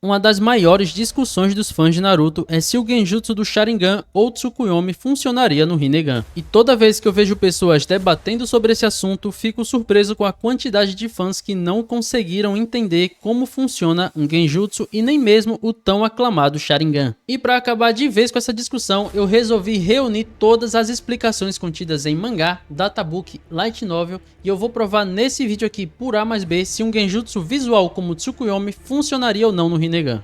Uma das maiores discussões dos fãs de Naruto é se o Genjutsu do Sharingan ou Tsukuyomi funcionaria no Rinnegan. E toda vez que eu vejo pessoas debatendo sobre esse assunto, fico surpreso com a quantidade de fãs que não conseguiram entender como funciona um Genjutsu e nem mesmo o tão aclamado Sharingan. E para acabar de vez com essa discussão, eu resolvi reunir todas as explicações contidas em mangá, databook, light novel e eu vou provar nesse vídeo aqui por A mais B se um Genjutsu visual como o Tsukuyomi funcionaria ou não no Rinnegan.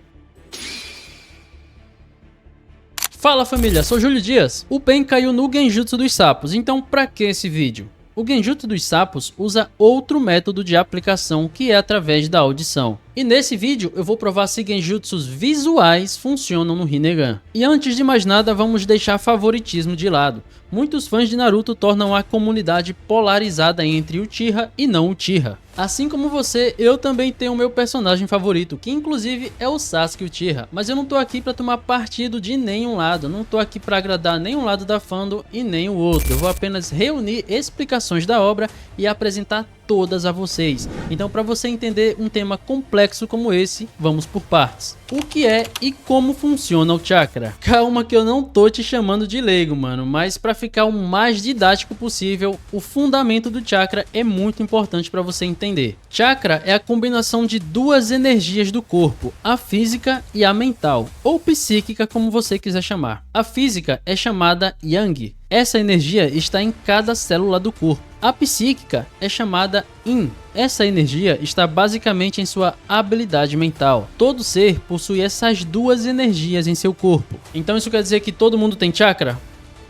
Fala família, sou Júlio Dias. O Pen caiu no Genjutsu dos sapos, então pra que esse vídeo? O Genjutsu dos sapos usa outro método de aplicação que é através da audição. E nesse vídeo eu vou provar se Genjutsus visuais funcionam no Rinnegan. E antes de mais nada, vamos deixar favoritismo de lado. Muitos fãs de Naruto tornam a comunidade polarizada entre Uchiha e não Uchiha. Assim como você, eu também tenho o meu personagem favorito, que inclusive é o Sasuke Uchiha. Mas eu não tô aqui pra tomar partido de nenhum lado, não tô aqui pra agradar nenhum lado da fandom e nem o outro. Eu vou apenas reunir explicações da obra e apresentar todas a vocês. Então, para você entender um tema complexo como esse, vamos por partes. O que é e como funciona o chakra? Calma que eu não tô te chamando de leigo, mano, mas para ficar o mais didático possível, o fundamento do chakra é muito importante para você entender. Chakra é a combinação de duas energias do corpo, a física e a mental, ou psíquica como você quiser chamar. A física é chamada Yang. Essa energia está em cada célula do corpo. A psíquica é chamada Yin. Essa energia está basicamente em sua habilidade mental. Todo ser possui essas duas energias em seu corpo. Então isso quer dizer que todo mundo tem chakra?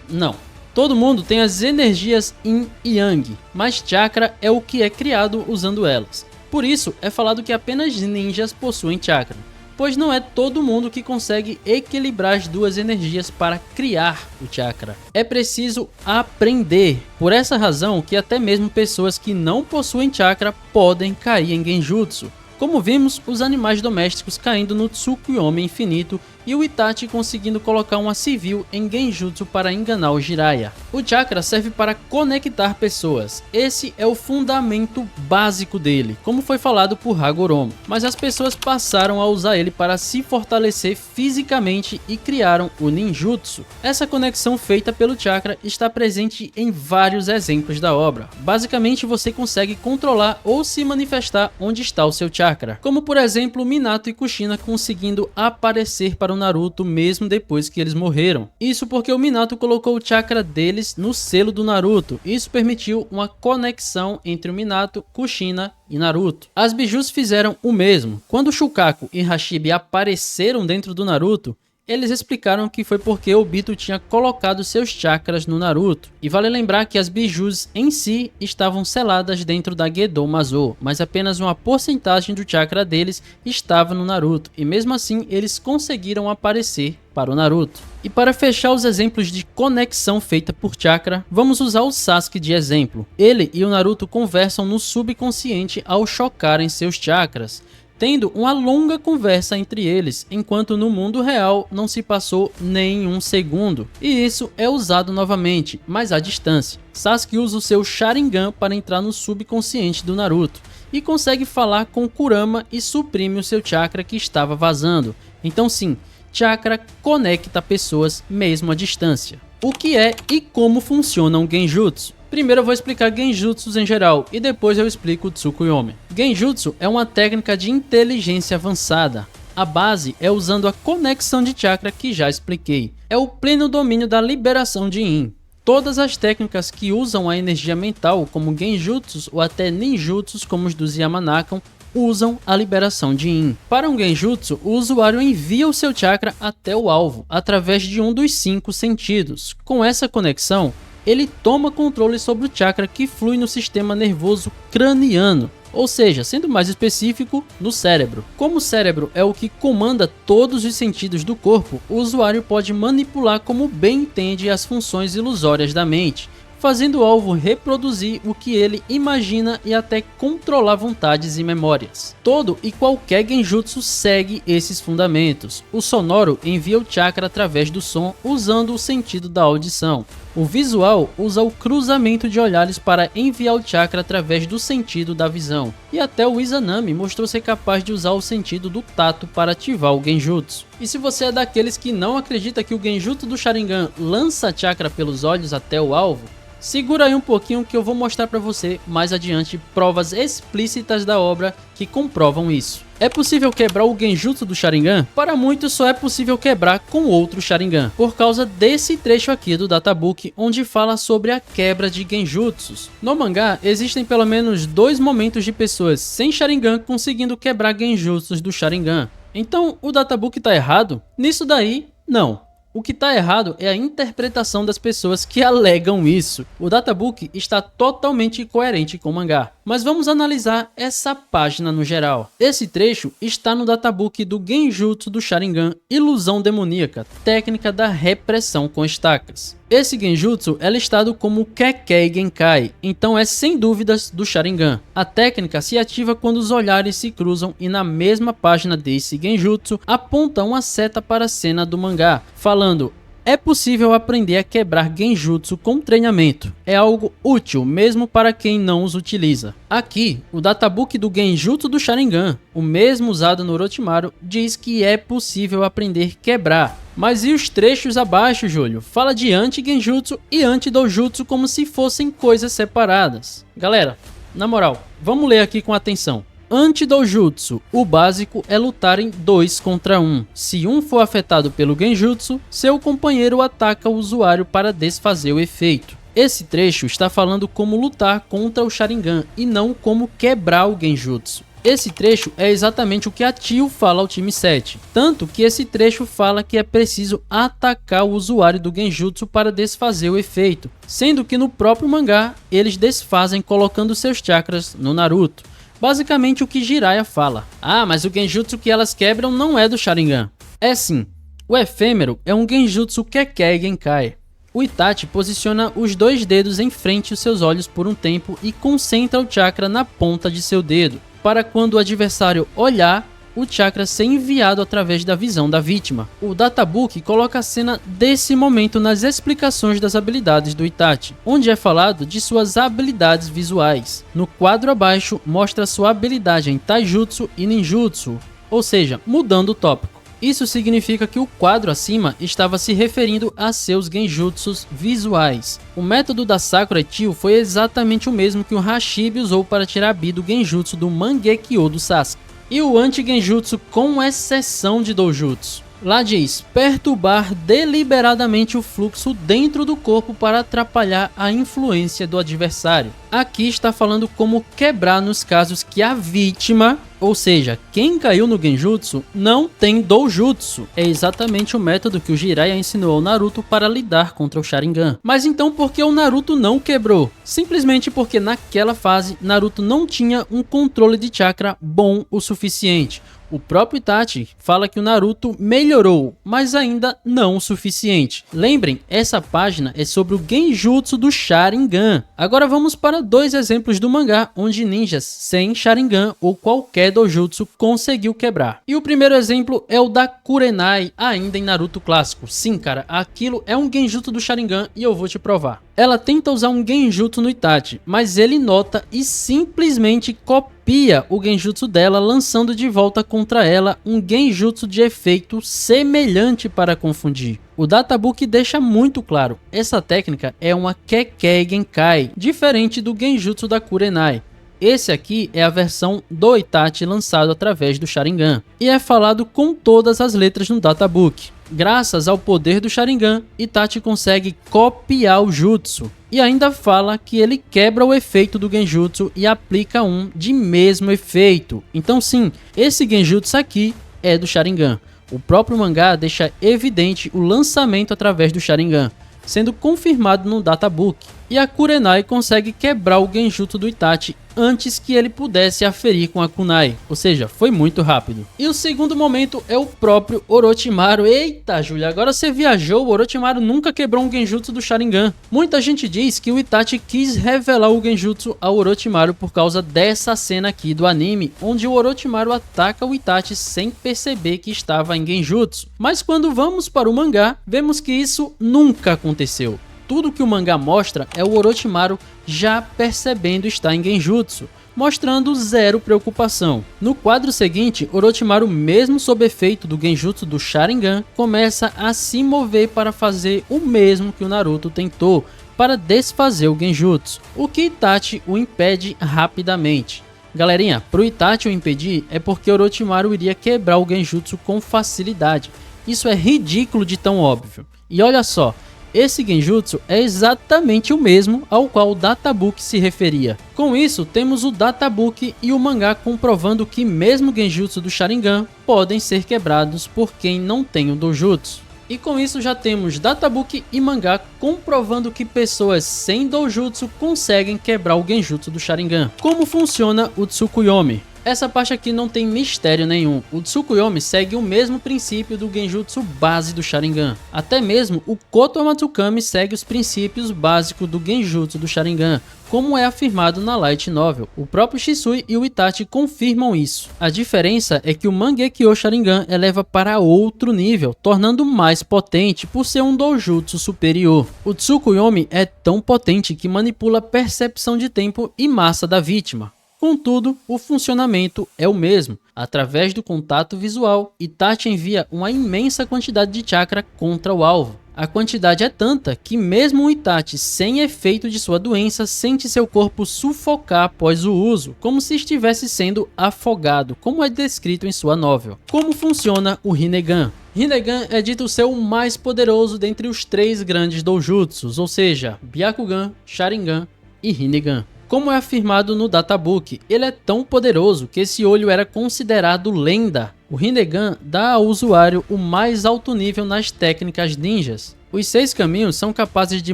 Não. Todo mundo tem as energias Yin e Yang, mas chakra é o que é criado usando elas. Por isso é falado que apenas ninjas possuem chakra, pois não é todo mundo que consegue equilibrar as duas energias para criar o chakra. É preciso aprender. Por essa razão que até mesmo pessoas que não possuem chakra podem cair em Genjutsu. Como vimos, os animais domésticos caindo no Tsukuyomi infinito e o Itachi conseguindo colocar uma civil em Genjutsu para enganar o Jiraiya. O chakra serve para conectar pessoas. Esse é o fundamento básico dele, como foi falado por Hagoromo. Mas as pessoas passaram a usar ele para se fortalecer fisicamente e criaram o ninjutsu. Essa conexão feita pelo chakra está presente em vários exemplos da obra. Basicamente você consegue controlar ou se manifestar onde está o seu chakra, como por exemplo Minato e Kushina conseguindo aparecer para o Naruto mesmo depois que eles morreram. Isso porque o Minato colocou o chakra deles no selo do Naruto. Isso permitiu uma conexão entre o Minato, Kushina e Naruto. As Bijus fizeram o mesmo. Quando Shukaku e Hashibi apareceram dentro do Naruto, eles explicaram que foi porque Obito tinha colocado seus chakras no Naruto. E vale lembrar que as Bijus em si estavam seladas dentro da Gedo Mazo, mas apenas uma porcentagem do chakra deles estava no Naruto. E mesmo assim eles conseguiram aparecer para o Naruto. E para fechar os exemplos de conexão feita por chakra, vamos usar o Sasuke de exemplo. Ele e o Naruto conversam no subconsciente ao chocarem seus chakras, tendo uma longa conversa entre eles, enquanto no mundo real não se passou nem um segundo. E isso é usado novamente, mas à distância. Sasuke usa o seu Sharingan para entrar no subconsciente do Naruto e consegue falar com Kurama e suprime o seu chakra que estava vazando. Então sim, chakra conecta pessoas mesmo à distância. O que é e como funciona um Genjutsu? Primeiro eu vou explicar Genjutsus em geral e depois eu explico o Tsukuyomi. Genjutsu é uma técnica de inteligência avançada. A base é usando a conexão de chakra que já expliquei. É o pleno domínio da liberação de Yin. Todas as técnicas que usam a energia mental, como Genjutsus ou até ninjutsus como os dos Yamanakam, usam a liberação de Yin. Para um Genjutsu, o usuário envia o seu chakra até o alvo, através de um dos 5 sentidos. Com essa conexão, ele toma controle sobre o chakra que flui no sistema nervoso craniano, ou seja, sendo mais específico, no cérebro. Como o cérebro é o que comanda todos os sentidos do corpo, o usuário pode manipular como bem entende as funções ilusórias da mente, fazendo o alvo reproduzir o que ele imagina e até controlar vontades e memórias. Todo e qualquer Genjutsu segue esses fundamentos. O sonoro envia o chakra através do som usando o sentido da audição. O visual usa o cruzamento de olhares para enviar o chakra através do sentido da visão, e até o Izanami mostrou ser capaz de usar o sentido do tato para ativar o Genjutsu. E se você é daqueles que não acredita que o Genjutsu do Sharingan lança chakra pelos olhos até o alvo, segura aí um pouquinho que eu vou mostrar para você mais adiante provas explícitas da obra que comprovam isso. É possível quebrar o Genjutsu do Sharingan? Para muitos só é possível quebrar com outro Sharingan, por causa desse trecho aqui do databook onde fala sobre a quebra de Genjutsus. No mangá existem pelo menos 2 momentos de pessoas sem Sharingan conseguindo quebrar Genjutsus do Sharingan. Então o databook tá errado? Nisso daí, não. O que está errado é a interpretação das pessoas que alegam isso. O databook está totalmente coerente com o mangá. Mas vamos analisar essa página no geral. Esse trecho está no databook do Genjutsu do Sharingan Ilusão Demoníaca, técnica da repressão com estacas. Esse Genjutsu é listado como Kekkei Genkai, então é sem dúvidas do Sharingan. A técnica se ativa quando os olhares se cruzam e na mesma página desse Genjutsu aponta uma seta para a cena do mangá, falando: é possível aprender a quebrar Genjutsu com treinamento. É algo útil mesmo para quem não os utiliza. Aqui, o databook do Genjutsu do Sharingan, o mesmo usado no Orochimaru, diz que é possível aprender a quebrar. Mas e os trechos abaixo, Júlio? Fala de anti-Genjutsu e anti-Dojutsu como se fossem coisas separadas. Galera, na moral, vamos ler aqui com atenção. Anti-Dojutsu, o básico é lutar em 2 contra 1. Se um for afetado pelo Genjutsu, seu companheiro ataca o usuário para desfazer o efeito. Esse trecho está falando como lutar contra o Sharingan e não como quebrar o Genjutsu. Esse trecho é exatamente o que a Tio fala ao time 7, tanto que esse trecho fala que é preciso atacar o usuário do Genjutsu para desfazer o efeito, sendo que no próprio mangá eles desfazem colocando seus chakras no Naruto. Basicamente o que Jiraiya fala: ah, mas o Genjutsu que elas quebram não é do Sharingan. É sim, o efêmero é um Genjutsu Kekkei Genkai. O Itachi posiciona os 2 dedos em frente aos seus olhos por um tempo e concentra o chakra na ponta de seu dedo, para quando o adversário olhar, o chakra ser enviado através da visão da vítima. O databook coloca a cena desse momento nas explicações das habilidades do Itachi, onde é falado de suas habilidades visuais. No quadro abaixo mostra sua habilidade em Taijutsu e Ninjutsu, ou seja, mudando o tópico. Isso significa que o quadro acima estava se referindo a seus Genjutsus visuais. O método da Sakura Tio foi exatamente o mesmo que o Hashibi usou para tirar a Bi do Genjutsu do Mangekyo do Sasuke. E o anti-Genjutsu com exceção de Dojutsu. Lá diz: perturbar deliberadamente o fluxo dentro do corpo para atrapalhar a influência do adversário. Aqui está falando como quebrar nos casos que a vítima, ou seja, quem caiu no Genjutsu, não tem Dojutsu. É exatamente o método que o Jiraiya ensinou ao Naruto para lidar contra o Sharingan. Mas então por que o Naruto não quebrou? Simplesmente porque naquela fase Naruto não tinha um controle de chakra bom o suficiente. O próprio Itachi fala que o Naruto melhorou, mas ainda não o suficiente. Lembrem, essa página é sobre o Genjutsu do Sharingan. Agora vamos para 2 exemplos do mangá onde ninjas sem Sharingan ou qualquer Dojutsu conseguiu quebrar. E o primeiro exemplo é o da Kurenai, ainda em Naruto clássico. Sim, cara, aquilo é um Genjutsu do Sharingan e eu vou te provar. Ela tenta usar um Genjutsu no Itachi, mas ele nota e simplesmente copia o Genjutsu dela, lançando de volta contra ela um Genjutsu de efeito semelhante para confundir. O databook deixa muito claro, essa técnica é uma Kekkei Genkai, diferente do Genjutsu da Kurenai. Esse aqui é a versão do Itachi lançado através do Sharingan, e é falado com todas as letras no databook. Graças ao poder do Sharingan, Itachi consegue copiar o jutsu, e ainda fala que ele quebra o efeito do Genjutsu e aplica um de mesmo efeito. Então sim, esse Genjutsu aqui é do Sharingan. O próprio mangá deixa evidente o lançamento através do Sharingan, sendo confirmado no databook. E a Kurenai consegue quebrar o Genjutsu do Itachi antes que ele pudesse aferir com a Kunai, ou seja, foi muito rápido. E o segundo momento é o próprio Orochimaru. Eita, Júlia, agora você viajou, o Orochimaru nunca quebrou um Genjutsu do Sharingan. Muita gente diz que o Itachi quis revelar o Genjutsu ao Orochimaru por causa dessa cena aqui do anime, onde o Orochimaru ataca o Itachi sem perceber que estava em Genjutsu. Mas quando vamos para o mangá, vemos que isso nunca aconteceu. tudo que o mangá mostra é o Orochimaru já percebendo estar em Genjutsu, mostrando zero preocupação. No quadro seguinte, Orochimaru, mesmo sob efeito do Genjutsu do Sharingan, começa a se mover para fazer o mesmo que o Naruto tentou, para desfazer o Genjutsu, o que Itachi o impede rapidamente. Galerinha, pro Itachi o impedir é porque Orochimaru iria quebrar o Genjutsu com facilidade. Isso é ridículo de tão óbvio. E olha só, esse Genjutsu é exatamente o mesmo ao qual o Databook se referia. Com isso, temos o Databook e o mangá comprovando que mesmo o Genjutsu do Sharingan podem ser quebrados por quem não tem o Dojutsu. E com isso já temos Databook e mangá comprovando que pessoas sem Dojutsu conseguem quebrar o Genjutsu do Sharingan. Como funciona o Tsukuyomi? Essa parte aqui não tem mistério nenhum, o Tsukuyomi segue o mesmo princípio do Genjutsu base do Sharingan. Até mesmo o Koto Amatsukami segue os princípios básicos do Genjutsu do Sharingan, como é afirmado na Light Novel. O próprio Shisui e o Itachi confirmam isso. A diferença é que o Mangekyo Sharingan eleva para outro nível, tornando mais potente por ser um Dojutsu superior. O Tsukuyomi é tão potente que manipula a percepção de tempo e massa da vítima. Contudo, o funcionamento é o mesmo. Através do contato visual, Itachi envia uma imensa quantidade de chakra contra o alvo. A quantidade é tanta que mesmo o Itachi sem efeito de sua doença sente seu corpo sufocar após o uso, como se estivesse sendo afogado, como é descrito em sua novel. Como funciona o Rinnegan? Rinnegan é dito ser o mais poderoso dentre os 3 grandes doujutsus, ou seja, Byakugan, Sharingan e Rinnegan. Como é afirmado no Databook, ele é tão poderoso que esse olho era considerado lenda. O Rinnegan dá ao usuário o mais alto nível nas técnicas ninjas. Os 6 caminhos são capazes de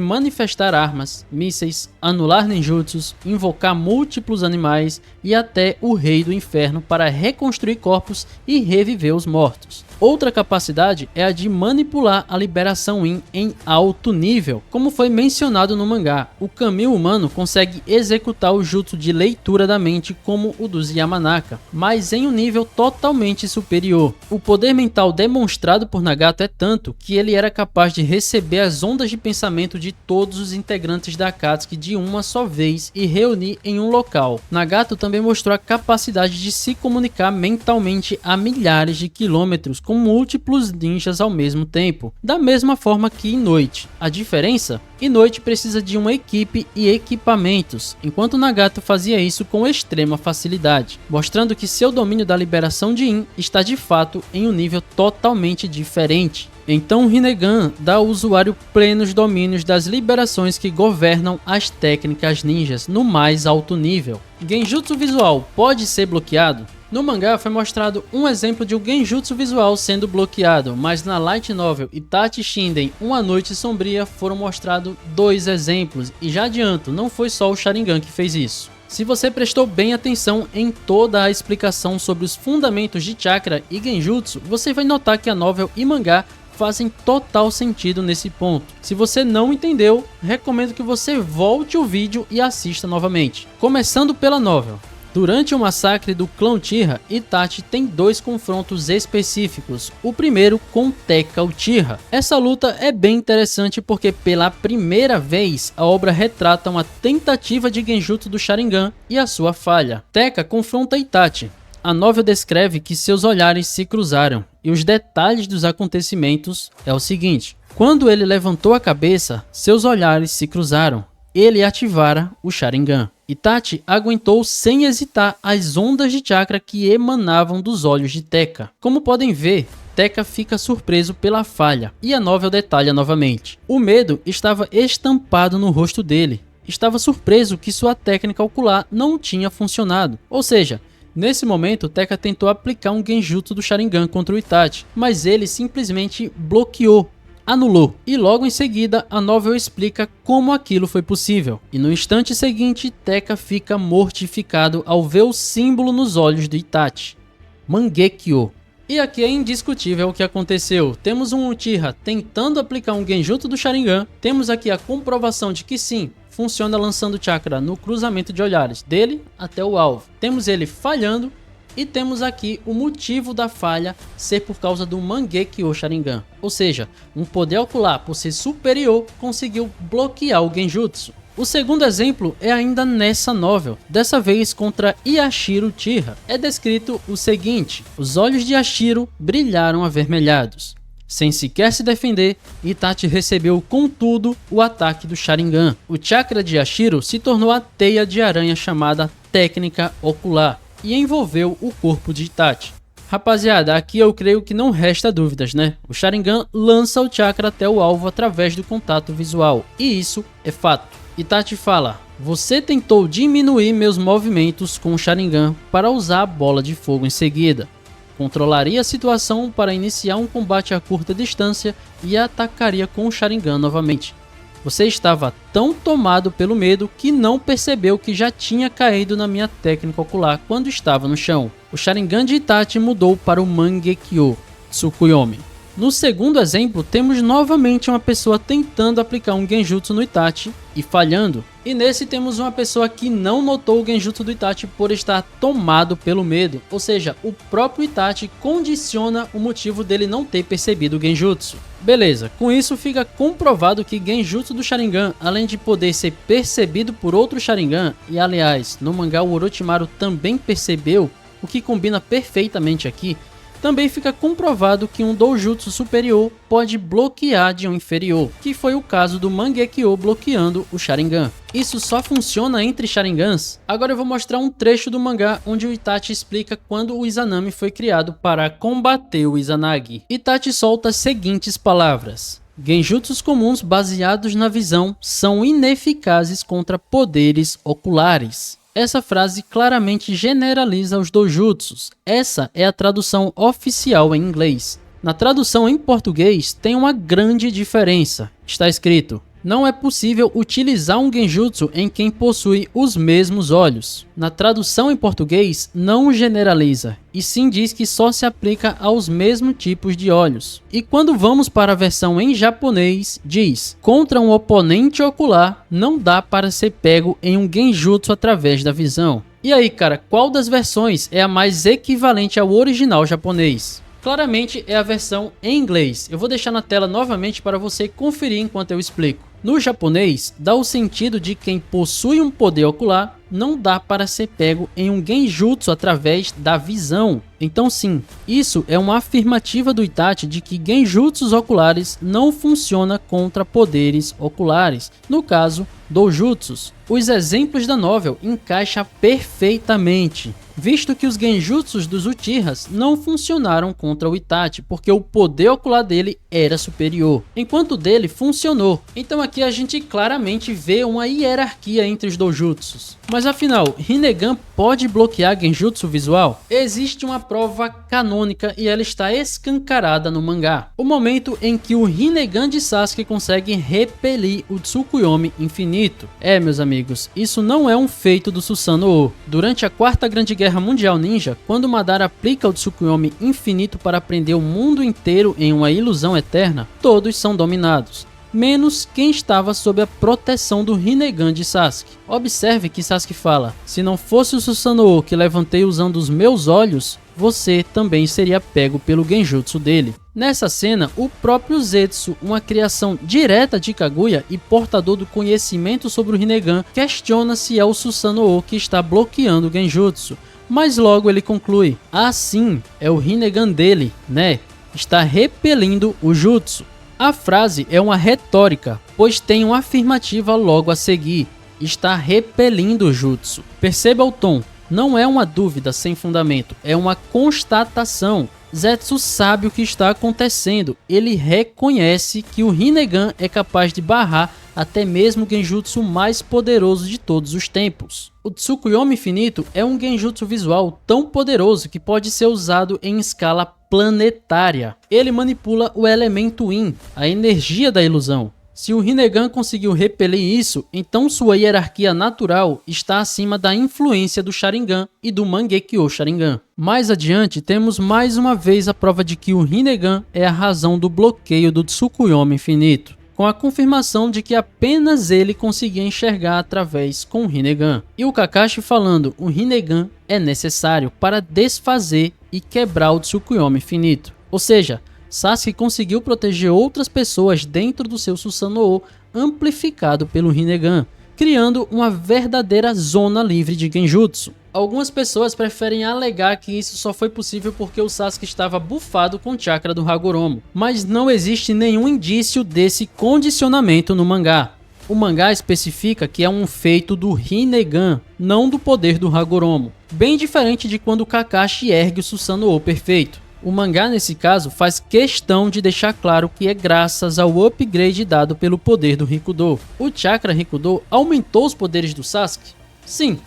manifestar armas, mísseis, anular ninjutsus, invocar múltiplos animais e até o Rei do Inferno para reconstruir corpos e reviver os mortos. Outra capacidade é a de manipular a liberação Yin em alto nível. Como foi mencionado no mangá, o Kami humano consegue executar o jutsu de leitura da mente como o dos Yamanaka, mas em um nível totalmente superior. O poder mental demonstrado por Nagato é tanto que ele era capaz de receber as ondas de pensamento de todos os integrantes da Akatsuki de uma só vez e reunir em um local. Nagato também mostrou a capacidade de se comunicar mentalmente a milhares de quilômetros com múltiplos ninjas ao mesmo tempo, da mesma forma que Inoue. A diferença? Inoue precisa de uma equipe e equipamentos, enquanto Nagato fazia isso com extrema facilidade, mostrando que seu domínio da liberação de Yin está de fato em um nível totalmente diferente. Então Rinnegan dá ao usuário plenos domínios das liberações que governam as técnicas ninjas no mais alto nível. Genjutsu visual pode ser bloqueado? No mangá foi mostrado um exemplo de um Genjutsu visual sendo bloqueado, mas na Light Novel Itachi Shinden Uma Noite Sombria foram mostrados 2 exemplos, e já adianto, não foi só o Sharingan que fez isso. Se você prestou bem atenção em toda a explicação sobre os fundamentos de chakra e Genjutsu, você vai notar que a novel e mangá fazem total sentido nesse ponto. Se você não entendeu, recomendo que você volte o vídeo e assista novamente. Começando pela novel. Durante o massacre do clã Uchiha, Itachi tem 2 confrontos específicos, o primeiro com Tekka Uchiha. Essa luta é bem interessante porque pela primeira vez a obra retrata uma tentativa de Genjutsu do Sharingan e a sua falha. Tekka confronta Itachi. A novel descreve que seus olhares se cruzaram, e os detalhes dos acontecimentos é o seguinte: quando ele levantou a cabeça, seus olhares se cruzaram. Ele ativara o Sharingan. Itachi aguentou sem hesitar as ondas de chakra que emanavam dos olhos de Tekka. Como podem ver, Tekka fica surpreso pela falha, e a novel detalha novamente. O medo estava estampado no rosto dele. Estava surpreso que sua técnica ocular não tinha funcionado. Ou seja, nesse momento, Tekka tentou aplicar um Genjutsu do Sharingan contra o Itachi, mas ele simplesmente bloqueou, anulou. E logo em seguida, a novel explica como aquilo foi possível. E no instante seguinte, Tekka fica mortificado ao ver o símbolo nos olhos do Itachi. Mangekyo. E aqui é indiscutível o que aconteceu. Temos um Uchiha tentando aplicar um Genjutsu do Sharingan. Temos aqui a comprovação de que sim, funciona lançando chakra no cruzamento de olhares, dele até o alvo. Temos ele falhando E temos aqui o motivo da falha ser por causa do Mangekyo Sharingan, ou seja, um poder ocular por ser superior conseguiu bloquear o Genjutsu. O segundo exemplo é ainda nessa novel, dessa vez contra Yashiro Uchiha. É descrito o seguinte: os olhos de Yashiro brilharam avermelhados. Sem sequer se defender, Itachi recebeu com tudo o ataque do Sharingan. O chakra de Yashiro se tornou a teia de aranha chamada técnica ocular e envolveu o corpo de Itachi. Rapaziada, aqui eu creio que não resta dúvidas, né? O Sharingan lança o chakra até o alvo através do contato visual, e isso é fato. Itachi fala: você tentou diminuir meus movimentos com o Sharingan para usar a bola de fogo em seguida. Controlaria a situação para iniciar um combate a curta distância e atacaria com o Sharingan novamente. Você estava tão tomado pelo medo que não percebeu que já tinha caído na minha técnica ocular quando estava no chão. O Sharingan de Itachi mudou para o Mangekyo Tsukuyomi. No segundo exemplo, temos novamente uma pessoa tentando aplicar um Genjutsu no Itachi e falhando. E nesse temos uma pessoa que não notou o Genjutsu do Itachi por estar tomado pelo medo. Ou seja, o próprio Itachi condiciona o motivo dele não ter percebido o Genjutsu. Beleza, com isso fica comprovado que Genjutsu do Sharingan, além de poder ser percebido por outro Sharingan, e aliás, no mangá o Orochimaru também percebeu, o que combina perfeitamente aqui, também fica comprovado que um doujutsu superior pode bloquear de um inferior, que foi o caso do Mangekyo bloqueando o Sharingan. Isso só funciona entre Sharingans? Agora eu vou mostrar um trecho do mangá onde o Itachi explica quando o Izanami foi criado para combater o Izanagi. Itachi solta as seguintes palavras: Genjutsus comuns baseados na visão são ineficazes contra poderes oculares. Essa frase claramente generaliza os doujutsus. Essa é a tradução oficial em inglês. Na tradução em português tem uma grande diferença. Está escrito: não é possível utilizar um genjutsu em quem possui os mesmos olhos. Na tradução em português não generaliza, e sim diz que só se aplica aos mesmos tipos de olhos. E quando vamos para a versão em japonês, diz: contra um oponente ocular não dá para ser pego em um genjutsu através da visão. E aí, cara, qual das versões é a mais equivalente ao original japonês? Claramente é a versão em inglês. Eu vou deixar na tela novamente para você conferir enquanto eu explico. No japonês, dá o sentido de quem possui um poder ocular não dá para ser pego em um genjutsu através da visão. Então sim, isso é uma afirmativa do Itachi de que genjutsus oculares não funciona contra poderes oculares, no caso, doujutsus. Os exemplos da novel encaixam perfeitamente, visto que os genjutsus dos Uchihas não funcionaram contra o Itachi, porque o poder ocular dele era superior, enquanto o dele funcionou. Então aqui a gente claramente vê uma hierarquia entre os doujutsus. Mas afinal, Rinnegan pode bloquear genjutsu visual? Existe uma prova canônica e ela está escancarada no mangá. O momento em que o Rinnegan de Sasuke consegue repelir o Tsukuyomi infinito. Meus amigos, isso não é um feito do Susanoo. Durante a Quarta Grande Guerra Mundial Ninja, quando Madara aplica o Tsukuyomi infinito para prender o mundo inteiro em uma ilusão eterna, todos são dominados, menos quem estava sob a proteção do Rinnegan de Sasuke. Observe que Sasuke fala: se não fosse o Susanoo que levantei usando os meus olhos, você também seria pego pelo genjutsu dele. Nessa cena, o próprio Zetsu, uma criação direta de Kaguya e portador do conhecimento sobre o Rinnegan, questiona se é o Susanoo que está bloqueando o genjutsu, mas logo ele conclui: sim, é o Rinnegan dele, né? Está repelindo o jutsu. A frase é uma retórica, pois tem uma afirmativa logo a seguir: está repelindo o jutsu. Perceba o tom, não é uma dúvida sem fundamento, é uma constatação. Zetsu sabe o que está acontecendo, ele reconhece que o Rinnegan é capaz de barrar até mesmo o genjutsu mais poderoso de todos os tempos. O Tsukuyomi infinito é um genjutsu visual tão poderoso que pode ser usado em escala planetária. Ele manipula o elemento Yin, a energia da ilusão. Se o Rinnegan conseguiu repelir isso, então sua hierarquia natural está acima da influência do Sharingan e do Mangekyo Sharingan. Mais adiante, temos mais uma vez a prova de que o Rinnegan é a razão do bloqueio do Tsukuyomi infinito, com a confirmação de que apenas ele conseguia enxergar através com o Rinnegan. E o Kakashi falando: o Rinnegan é necessário para desfazer e quebrar o Tsukuyomi infinito. Ou seja, Sasuke conseguiu proteger outras pessoas dentro do seu Susanoo amplificado pelo Rinnegan, criando uma verdadeira zona livre de Genjutsu. Algumas pessoas preferem alegar que isso só foi possível porque o Sasuke estava bufado com o chakra do Hagoromo, mas não existe nenhum indício desse condicionamento no mangá. O mangá especifica que é um feito do Rinnegan, não do poder do Hagoromo, bem diferente de quando Kakashi ergue o Susanoo perfeito. O mangá, nesse caso, faz questão de deixar claro que é graças ao upgrade dado pelo poder do Rikudo. O chakra Rikudo aumentou os poderes do Sasuke? Sim,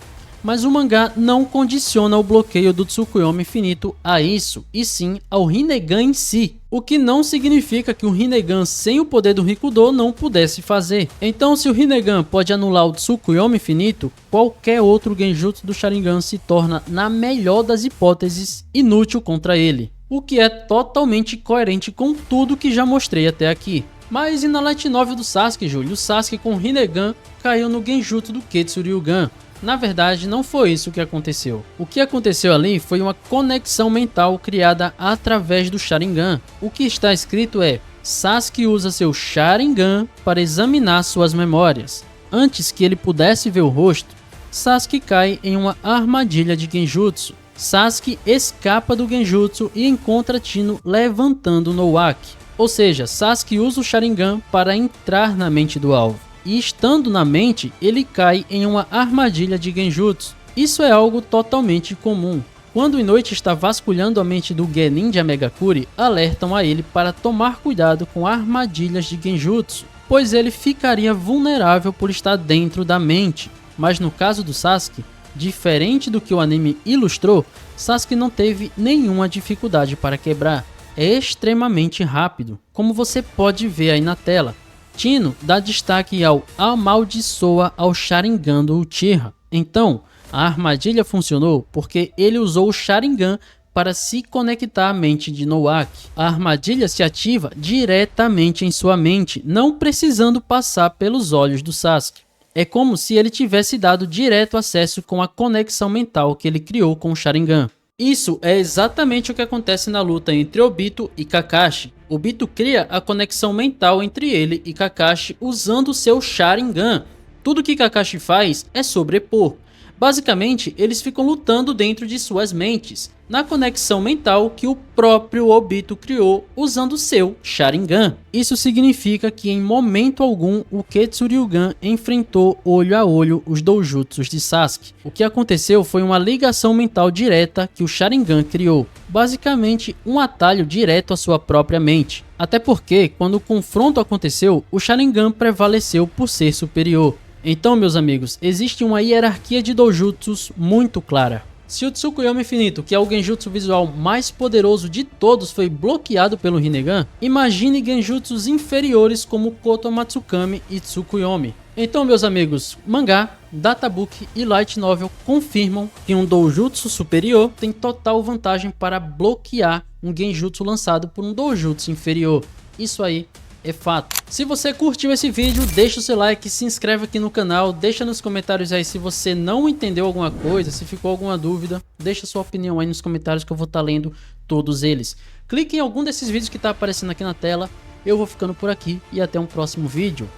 mas o mangá não condiciona o bloqueio do Tsukuyomi infinito a isso, e sim ao Rinnegan em si, o que não significa que o Rinnegan sem o poder do Rikudo não pudesse fazer. Então, se o Rinnegan pode anular o Tsukuyomi infinito, qualquer outro Genjutsu do Sharingan se torna, na melhor das hipóteses, inútil contra ele, o que é totalmente coerente com tudo que já mostrei até aqui. Mas e na Light Novel do Sasuke, Júlio? O Sasuke com o Rinnegan caiu no Genjutsu do Ketsuryugan. Na verdade, não foi isso que aconteceu. O que aconteceu ali foi uma conexão mental criada através do Sharingan. O que está escrito é: Sasuke usa seu Sharingan para examinar suas memórias. Antes que ele pudesse ver o rosto, Sasuke cai em uma armadilha de Genjutsu. Sasuke escapa do Genjutsu e encontra Tino levantando no Waki. Ou seja, Sasuke usa o Sharingan para entrar na mente do alvo. E estando na mente, ele cai em uma armadilha de Genjutsu. Isso é algo totalmente comum. Quando o Inoue está vasculhando a mente do Genin de Amegakure, alertam a ele para tomar cuidado com armadilhas de Genjutsu, pois ele ficaria vulnerável por estar dentro da mente. Mas no caso do Sasuke, diferente do que o anime ilustrou, Sasuke não teve nenhuma dificuldade para quebrar. É extremamente rápido, como você pode ver aí na tela. Tino dá destaque ao amaldiçoa ao Sharingan do Uchiha. Então, a armadilha funcionou porque ele usou o Sharingan para se conectar à mente de Nowaki. A armadilha se ativa diretamente em sua mente, não precisando passar pelos olhos do Sasuke. É como se ele tivesse dado direto acesso com a conexão mental que ele criou com o Sharingan. Isso é exatamente o que acontece na luta entre Obito e Kakashi. Obito cria a conexão mental entre ele e Kakashi usando seu Sharingan. Tudo que Kakashi faz é sobrepor. Basicamente, eles ficam lutando dentro de suas mentes, na conexão mental que o próprio Obito criou usando seu Sharingan. Isso significa que em momento algum o Ketsuryugan enfrentou olho a olho os doujutsus de Sasuke. O que aconteceu foi uma ligação mental direta que o Sharingan criou, basicamente um atalho direto à sua própria mente. Até porque, quando o confronto aconteceu, o Sharingan prevaleceu por ser superior. Então, meus amigos, existe uma hierarquia de doujutsus muito clara. Se o Tsukuyomi infinito, que é o genjutsu visual mais poderoso de todos, foi bloqueado pelo Rinnegan, imagine genjutsus inferiores como Koto Matsukami e Tsukuyomi. Então, meus amigos, mangá, databook e light novel confirmam que um doujutsu superior tem total vantagem para bloquear um genjutsu lançado por um doujutsu inferior. Isso aí é fato. Se você curtiu esse vídeo, deixa o seu like, se inscreve aqui no canal, deixa nos comentários aí se você não entendeu alguma coisa, se ficou alguma dúvida, deixa sua opinião aí nos comentários que eu vou estar lendo todos eles. Clique em algum desses vídeos que está aparecendo aqui na tela. Eu vou ficando por aqui e até um próximo vídeo.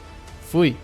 Fui!